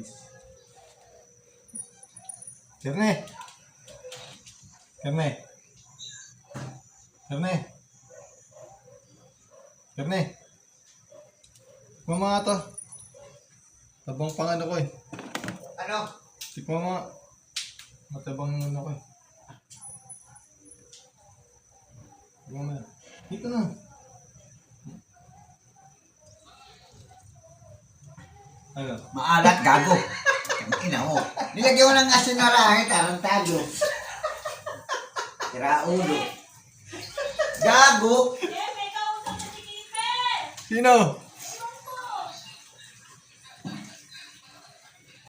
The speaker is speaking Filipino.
guys. Kerne. Kerne. Kerne. Kerne. Tikman mo nga to. Tabang pang ano ko eh. Ano? Tikman mo nga. Matabang ano ko eh. Tikman mo na. Dito na. Ano? Maalat, gago. Ina mo. Nilagyan ko ng asin na langit, tarantado. Tira ulo. Gago. Sino?